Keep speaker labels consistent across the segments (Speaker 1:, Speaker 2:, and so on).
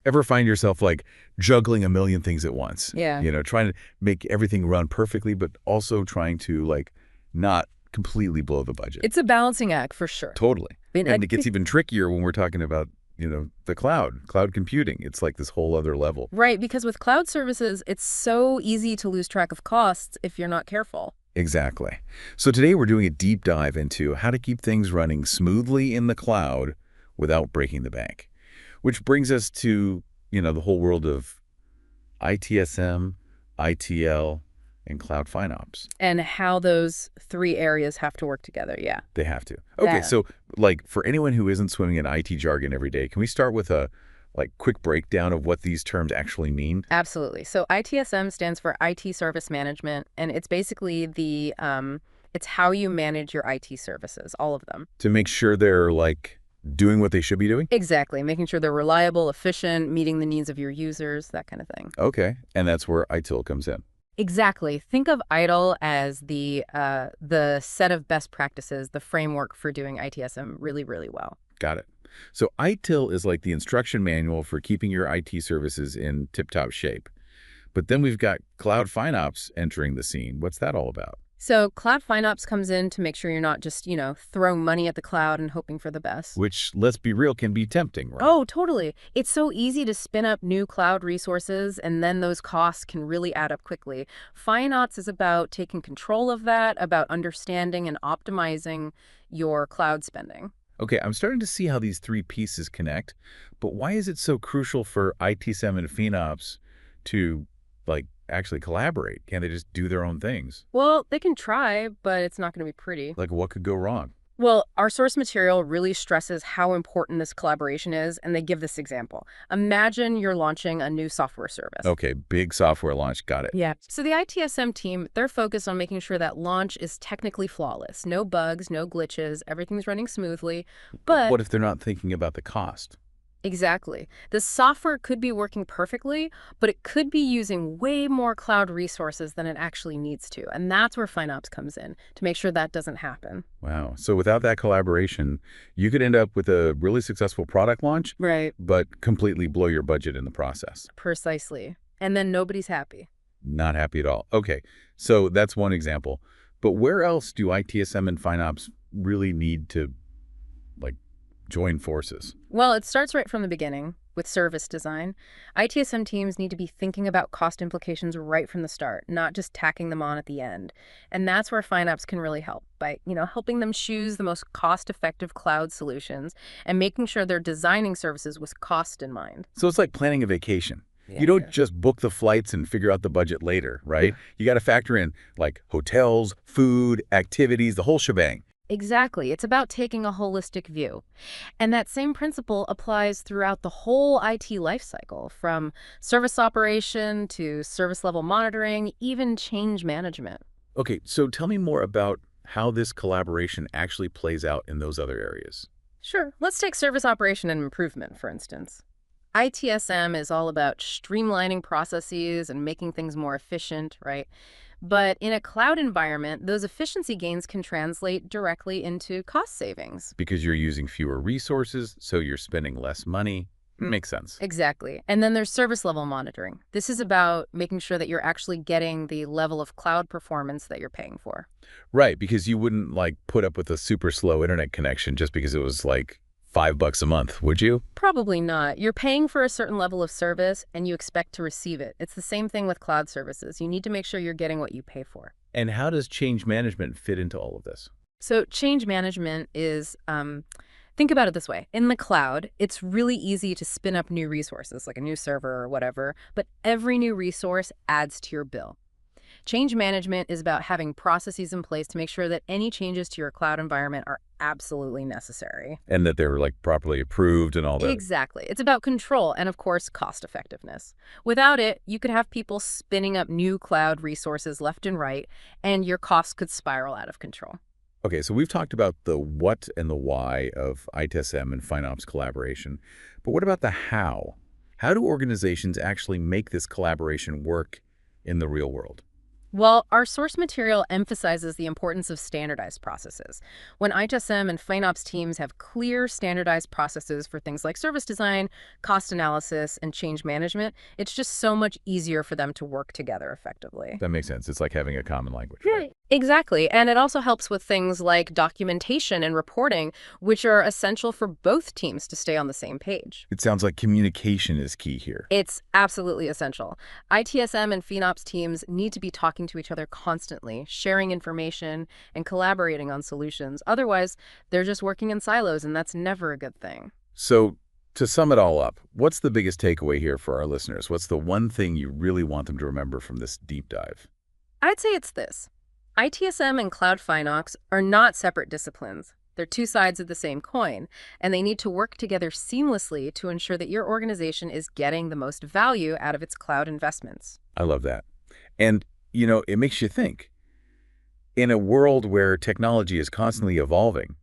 Speaker 1: Ever find yourself like juggling a million things at once?
Speaker 2: Yeah.
Speaker 1: Trying to make everything run perfectly, but also trying to like not completely blow the budget.
Speaker 2: It's a balancing act for sure.
Speaker 1: Totally.
Speaker 2: I mean,
Speaker 1: And it gets even trickier when we're talking about, the cloud computing. It's like this whole other level.
Speaker 2: right, because with cloud services, it's so easy to lose track of costs if you're not careful.
Speaker 1: Exactly. So today we're doing a deep dive into how to keep things running smoothly in the cloud without breaking the bank. Which brings us to, the whole world of ITSM, ITL, and cloud FinOps.
Speaker 2: And how those three areas have to work together, yeah.
Speaker 1: They have to. Okay,
Speaker 2: That
Speaker 1: so like for anyone who isn't swimming in IT jargon every day, can we start with a quick breakdown of what these terms actually mean?
Speaker 2: Absolutely. So ITSM stands for IT Service Management, and it's basically it's how you manage your IT services, all of them.
Speaker 1: To make sure they're like doing what they should be doing?
Speaker 2: Exactly, making sure they're reliable, efficient, meeting the needs of your users, that kind of thing.
Speaker 1: Okay, and that's where ITIL comes in.
Speaker 2: Exactly. Think of ITIL as the set of best practices, the framework for doing ITSM really, really well.
Speaker 1: Got it. So ITIL is like the instruction manual for keeping your IT services in tip-top shape. But then we've got Cloud FinOps entering the scene. What's that all about?
Speaker 2: So Cloud FinOps comes in to make sure you're not just, throwing money at the cloud and hoping for the best.
Speaker 1: Which, let's be real, can be tempting, right?
Speaker 2: Oh, totally. It's so easy to spin up new cloud resources, and then those costs can really add up quickly. FinOps is about taking control of that, about understanding and optimizing your cloud spending.
Speaker 1: Okay, I'm starting to see how these three pieces connect, but why is it so crucial for ITSM and FinOps to, actually collaborate? Can't they just do their own things?
Speaker 2: Well, they can try, but it's not going to be pretty.
Speaker 1: Like, what could go wrong?
Speaker 2: Well, our source material really stresses how important this collaboration is, and they give this example. Imagine you're launching a new software service.
Speaker 1: Okay, big software launch, got it.
Speaker 2: Yeah. So the ITSM team, they're focused on making sure that launch is technically flawless. No bugs, no glitches, everything's running smoothly. But
Speaker 1: What if they're not thinking about the cost?
Speaker 2: exactly. The software could be working perfectly, but it could be using way more cloud resources than it actually needs to. And that's where FinOps comes in, to make sure that doesn't happen.
Speaker 1: Wow. So without that collaboration, you could end up with a really successful product launch,
Speaker 2: Right.
Speaker 1: but completely blow your budget in the process.
Speaker 2: Precisely. And then nobody's happy.
Speaker 1: Not happy at all. Okay, so that's one example. But where else do ITSM and FinOps really need to, join forces?
Speaker 2: Well, it starts right from the beginning with service design. ITSM teams need to be thinking about cost implications right from the start, not just tacking them on at the end. And that's where FinOps can really help by, helping them choose the most cost-effective cloud solutions and making sure they're designing services with cost in mind.
Speaker 1: So it's like planning a vacation.
Speaker 2: Yeah.
Speaker 1: You don't just book the flights and figure out the budget later, right? You got to factor in like hotels, food, activities, the whole shebang.
Speaker 2: Exactly. It's about taking a holistic view. And that same principle applies throughout the whole IT lifecycle, from service operation to service level monitoring, even change management.
Speaker 1: Okay, so tell me more about how this collaboration actually plays out in those other areas.
Speaker 2: Sure. Let's take service operation and improvement, for instance. ITSM is all about streamlining processes and making things more efficient, right? But in a cloud environment, those efficiency gains can translate directly into cost savings.
Speaker 1: Because you're using fewer resources, so you're spending less money. Makes sense.
Speaker 2: Exactly. And then there's service level monitoring. This is about making sure that you're actually getting the level of cloud performance that you're paying for.
Speaker 1: Right, because you wouldn't put up with a super slow internet connection just because it was $5 a month, would you?
Speaker 2: Probably not. You're paying for a certain level of service and you expect to receive it. It's the same thing with cloud services. You need to make sure you're getting what you pay for.
Speaker 1: And how does change management fit into all of this?
Speaker 2: So change management is, think about it this way. In the cloud, it's really easy to spin up new resources, like a new server or whatever, but every new resource adds to your bill. Change management is about having processes in place to make sure that any changes to your cloud environment are absolutely necessary.
Speaker 1: And that they're properly approved and all that.
Speaker 2: Exactly. It's about control and, of course, cost effectiveness. Without it, you could have people spinning up new cloud resources left and right, and your costs could spiral out of control.
Speaker 1: Okay, so we've talked about the what and the why of ITSM and FinOps collaboration, but what about the how? How do organizations actually make this collaboration work in the real world?
Speaker 2: Well, our source material emphasizes the importance of standardized processes. When ITSM and FinOps teams have clear, standardized processes for things like service design, cost analysis, and change management, it's just so much easier for them to work together effectively.
Speaker 1: That makes sense. It's like having a common language, right?
Speaker 2: Yeah, exactly. And it also helps with things like documentation and reporting, which are essential for both teams to stay on the same page.
Speaker 1: It sounds like communication is key here.
Speaker 2: It's absolutely essential. ITSM and FinOps teams need to be talking to each other constantly, sharing information, and collaborating on solutions. Otherwise, they're just working in silos, and that's never a good thing.
Speaker 1: So to sum it all up, what's the biggest takeaway here for our listeners? What's the one thing you really want them to remember from this deep dive?
Speaker 2: I'd say it's this. ITSM and Cloud FinOps are not separate disciplines. They're two sides of the same coin, and they need to work together seamlessly to ensure that your organization is getting the most value out of its cloud investments.
Speaker 1: I love that. And, it makes you think. In a world where technology is constantly evolving,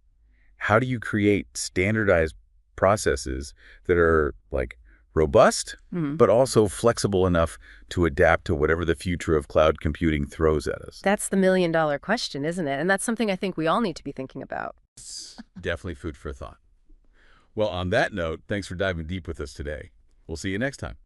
Speaker 1: how do you create standardized processes that are like robust,
Speaker 2: Mhm.
Speaker 1: but also flexible enough to adapt to whatever the future of cloud computing throws at us?
Speaker 2: That's the million-dollar question, isn't it? And that's something I think we all need to be thinking about.
Speaker 1: It's definitely food for thought. Well, on that note, thanks for diving deep with us today. We'll see you next time.